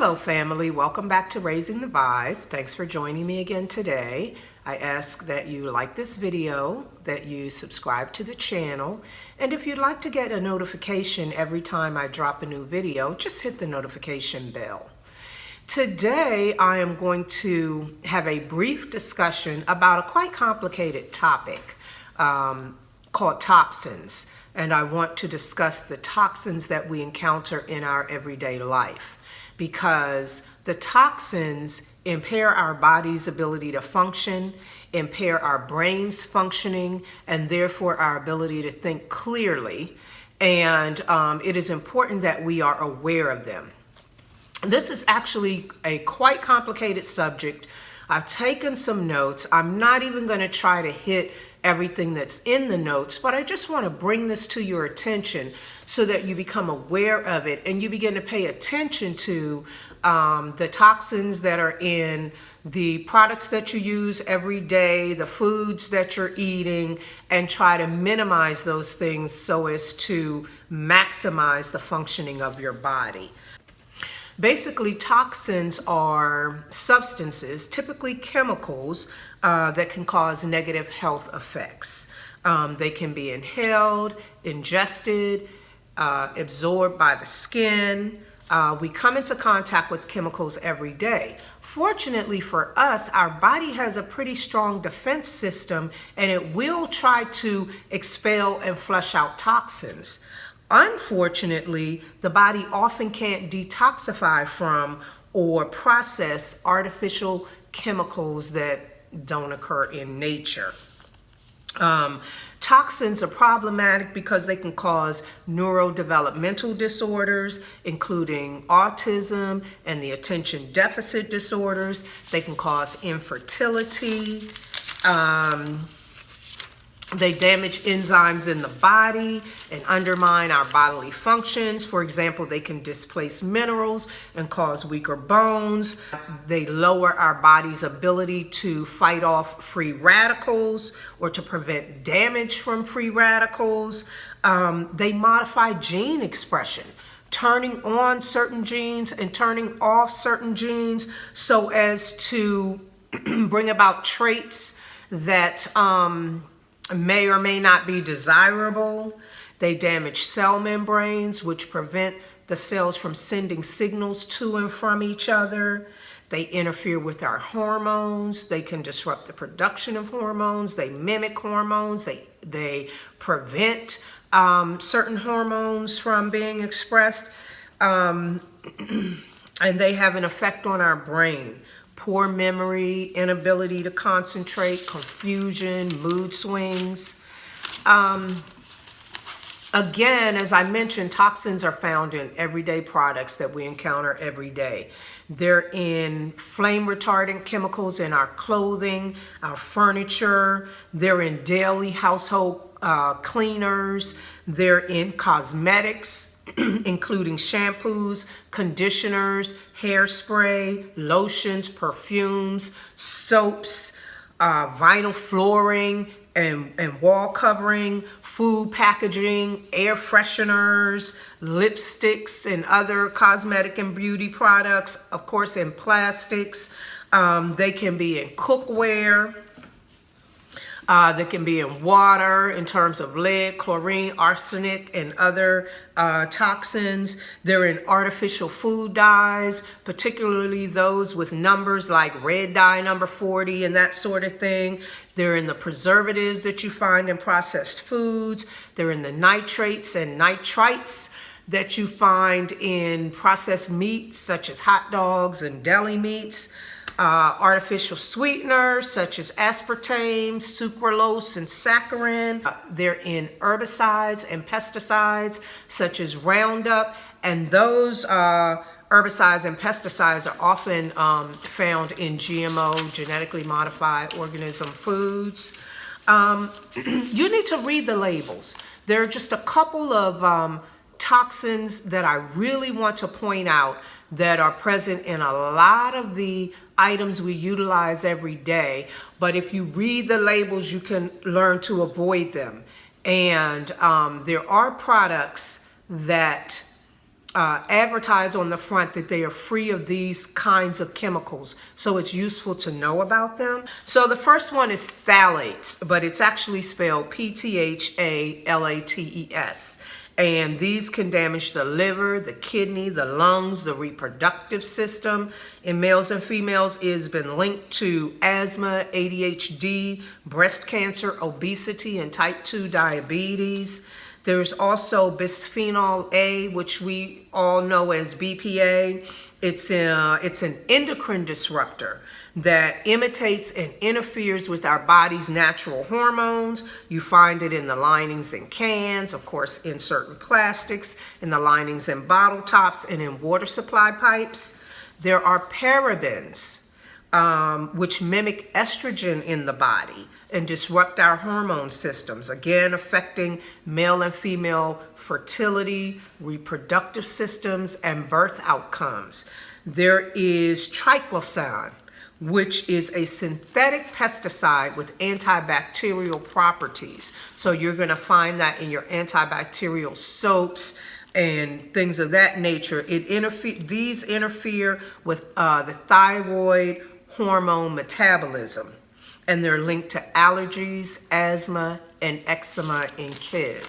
Hello family, welcome back to Raising the Vibe. Thanks for joining me again today. I ask that you like this video, that you subscribe to the channel, and if you'd like to get a notification every time I drop a new video, just hit the notification bell. Today I am going to have a brief discussion about a quite complicated topic called toxins, and I want to discuss the toxins that we encounter in our everyday life, because the toxins impair our body's ability to function, impair our brain's functioning, and therefore our ability to think clearly. And it is important that we are aware of them. This is actually a quite complicated subject. I've taken some notes. I'm not even going to try to hit everything that's in the notes, but I just want to bring this to your attention so that you become aware of it and you begin to pay attention to the toxins that are in the products that you use every day, the foods that you're eating, and try to minimize those things so as to maximize the functioning of your body. Basically, toxins are substances, typically chemicals, that can cause negative health effects. They can be inhaled, ingested, absorbed by the skin. We come into contact with chemicals every day. Fortunately for us, our body has a pretty strong defense system, and it will try to expel and flush out toxins. Unfortunately, the body often can't detoxify from or process artificial chemicals that don't occur in nature. Toxins are problematic because they can cause neurodevelopmental disorders, including autism and the attention deficit disorders. They can cause infertility. They damage enzymes in the body and undermine our bodily functions. For example, they can displace minerals and cause weaker bones. They lower our body's ability to fight off free radicals or to prevent damage from free radicals. They modify gene expression, turning on certain genes and turning off certain genes so as to bring about traits that may or may not be desirable. They damage cell membranes, which prevent the cells from sending signals to and from each other. They interfere with our hormones. They can disrupt the production of hormones. They mimic hormones. They prevent certain hormones from being expressed. And they have an effect on our brain. Poor memory, inability to concentrate, confusion, mood swings. Again, as I mentioned, toxins are found in everyday products that we encounter every day. They're in flame retardant chemicals in our clothing, our furniture. They're in daily household cleaners. They're in cosmetics, including shampoos, conditioners, hairspray, lotions, perfumes, soaps, vinyl flooring and wall covering, food packaging, air fresheners, lipsticks, and other cosmetic and beauty products, of course, in plastics. They can be in cookware. They can be in water in terms of lead, chlorine, arsenic, and other toxins. They're in artificial food dyes, particularly those with numbers like red dye number 40 and that sort of thing. They're in the preservatives that you find in processed foods. They're in the nitrates and nitrites that you find in processed meats such as hot dogs and deli meats. Artificial sweeteners such as aspartame, sucralose, and saccharin. They're in herbicides and pesticides such as Roundup, and those herbicides and pesticides are often found in GMO, genetically modified organism foods. You need to read the labels. There are just a couple of toxins that I really want to point out that are present in a lot of the items we utilize every day. But if you read the labels, you can learn to avoid them. And there are products that advertise on the front that they are free of these kinds of chemicals, so it's useful to know about them. So the first one is phthalates, but it's actually spelled P-T-H-A-L-A-T-E-S. And these can damage the liver, the kidney, the lungs, the reproductive system. In males and females, it has been linked to asthma, ADHD, breast cancer, obesity, and type 2 diabetes. There's also bisphenol A, which we all know as BPA. It's an endocrine disruptor that imitates and interferes with our body's natural hormones. You find it in the linings in cans, of course, in certain plastics, in the linings in bottle tops, and in water supply pipes. There are parabens, which mimic estrogen in the body and disrupt our hormone systems, again affecting male and female fertility, reproductive systems, and birth outcomes. There is triclosan, which is a synthetic pesticide with antibacterial properties. So you're going to find that in your antibacterial soaps and things of that nature. These interfere with the thyroid hormone metabolism, and they're linked to allergies, asthma, and eczema in kids.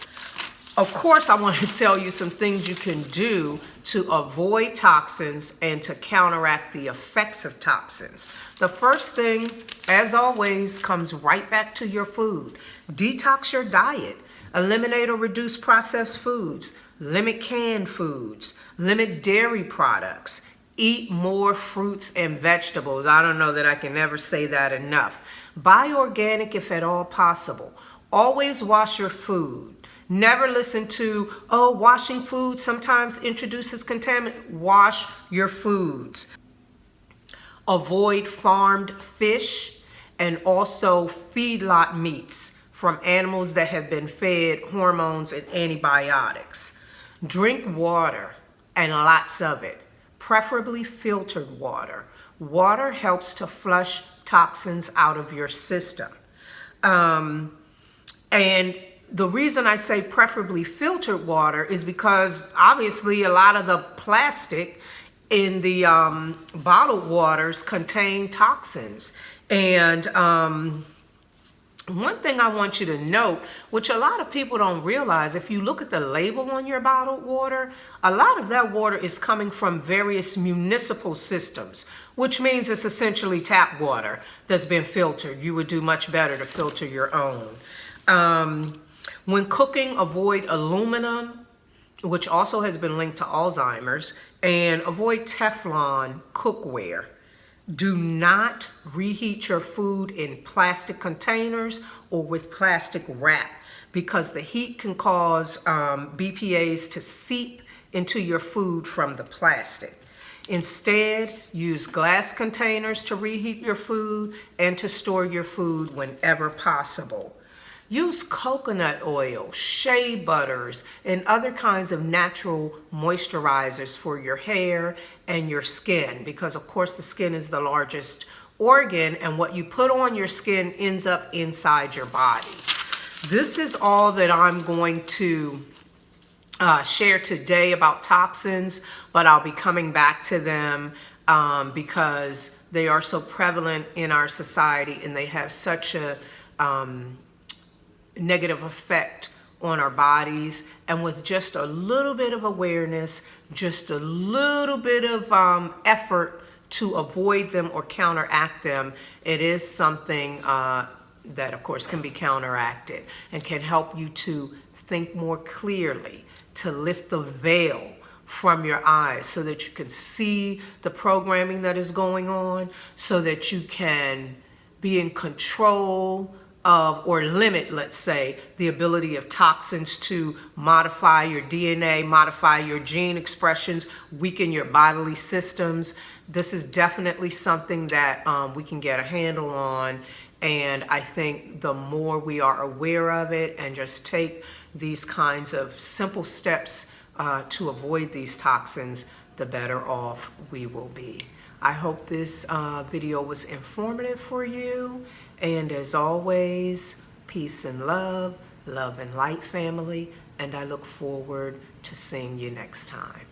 Of course, I want to tell you some things you can do to avoid toxins and to counteract the effects of toxins. The first thing, as always, comes right back to your food. Detox your diet. Eliminate or reduce processed foods. Limit canned foods. Limit dairy products. Eat more fruits and vegetables. I don't know that I can ever say that enough. Buy organic if at all possible. Always wash your food. Never listen to, oh, washing food sometimes introduces contaminant. Wash your foods. Avoid farmed fish and also feedlot meats from animals that have been fed hormones and antibiotics. Drink water, and lots of it, preferably filtered water. Water helps to flush toxins out of your system. And the reason I say preferably filtered water is because obviously a lot of the plastic in the bottled waters contain toxins. And one thing I want you to note, which a lot of people don't realize, if you look at the label on your bottled water, a lot of that water is coming from various municipal systems, which means it's essentially tap water that's been filtered. You would do much better to filter your own. When cooking, avoid aluminum, which also has been linked to Alzheimer's, and avoid Teflon cookware. Do not reheat your food in plastic containers or with plastic wrap, because the heat can cause BPAs to seep into your food from the plastic. Instead, use glass containers to reheat your food and to store your food whenever possible. Use coconut oil, shea butters, and other kinds of natural moisturizers for your hair and your skin, because of course the skin is the largest organ, and what you put on your skin ends up inside your body. This is all that I'm going to share today about toxins, but I'll be coming back to them because they are so prevalent in our society and they have such a negative effect on our bodies. And with just a little bit of awareness, just a little bit of effort to avoid them or counteract them, it is something that of course can be counteracted and can help you to think more clearly, to lift the veil from your eyes so that you can see the programming that is going on, so that you can be in control of, or limit, let's say, the ability of toxins to modify your DNA, modify your gene expressions, weaken your bodily systems. This is definitely something that we can get a handle on. And I think the more we are aware of it and just take these kinds of simple steps to avoid these toxins, the better off we will be. I hope this video was informative for you. And as always, peace and love and light, family. And I look forward to seeing you next time.